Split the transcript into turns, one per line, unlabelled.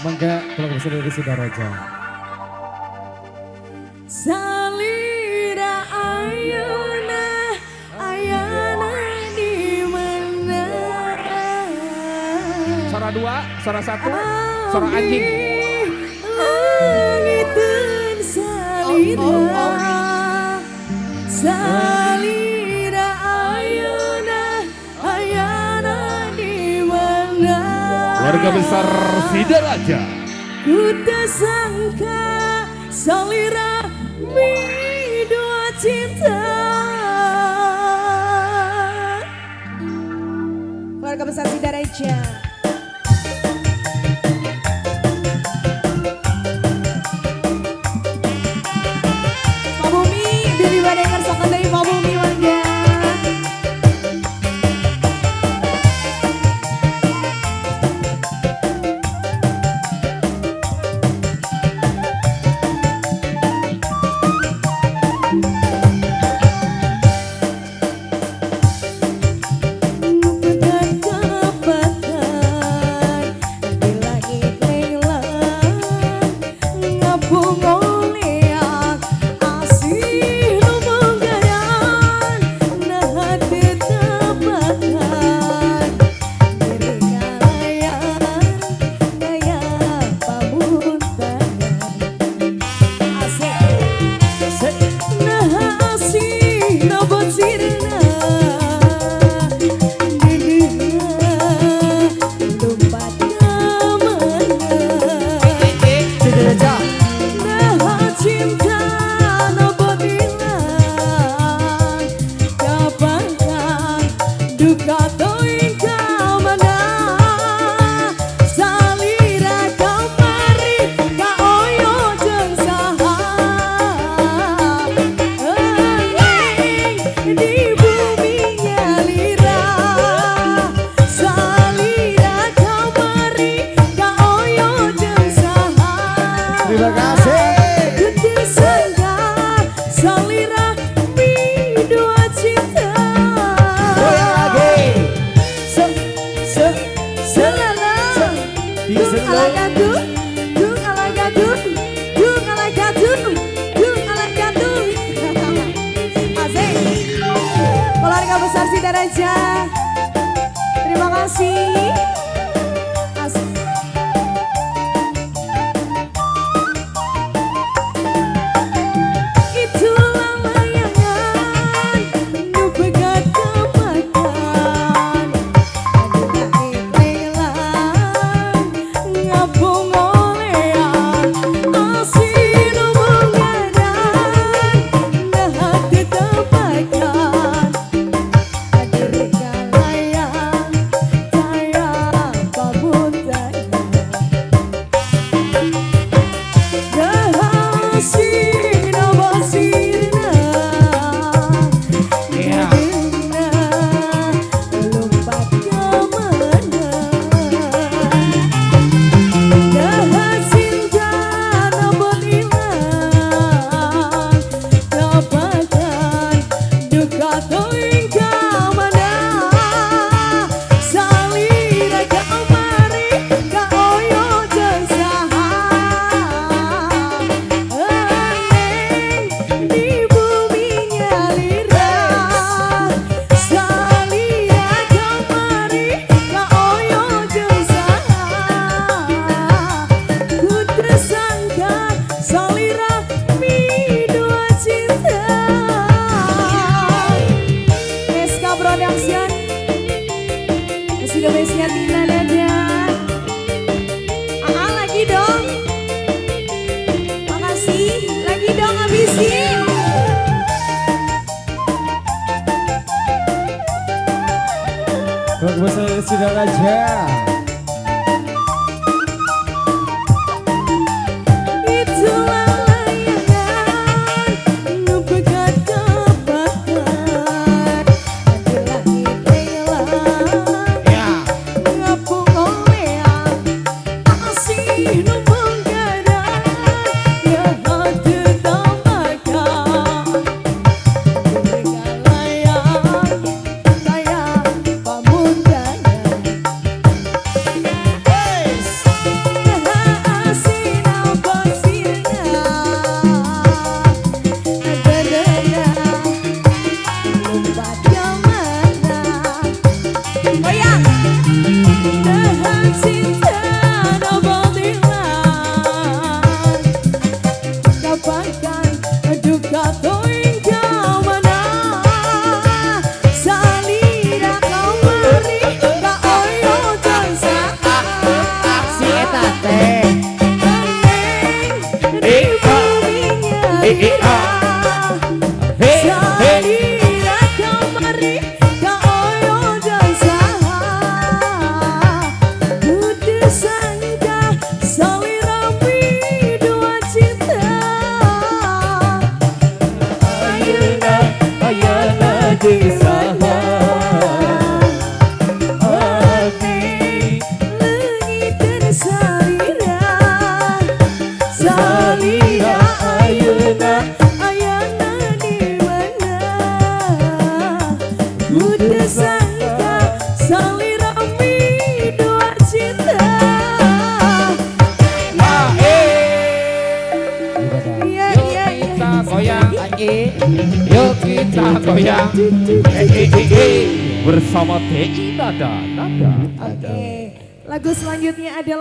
Mangga kalau bisa dari Sidaraja.
Salira ayana ayana di mana?
Suara dua, suara satu, suara anjing.
Langitun salira, salira ayana ayana di mana?
Keluarga besar Sidaraja.
Ku tak sangka salira dua cinta. Keluarga besar Sidaraja. Pak Bumi, Bibi Badengar Sokan dari Pak Bumi warga.
Terima kasih.
Salira dua cinta.
Goyang lagi.
Selala. Dung ala gadung, dung ala gadung, dung ala gadung, dung ala gadung. Asik. Keluarga besar Sidaraja. Terima kasih. Asik. Indonesia Tina Dadan. Lagi dong. Makasih. Lagi dong habisin.
Keluarga besar Sidaraja.
salira salira kamari kaoyo dansaha kudu sangka salira dua cinta
Ayeuna ayana di saha
Leungiteun salira salira
ayeuna
ayana di mana kudu sangka salira dua cinta iya iya iya
goyang yuk kita goyang bersama TI Nada.
Oke, lagu selanjutnya adalah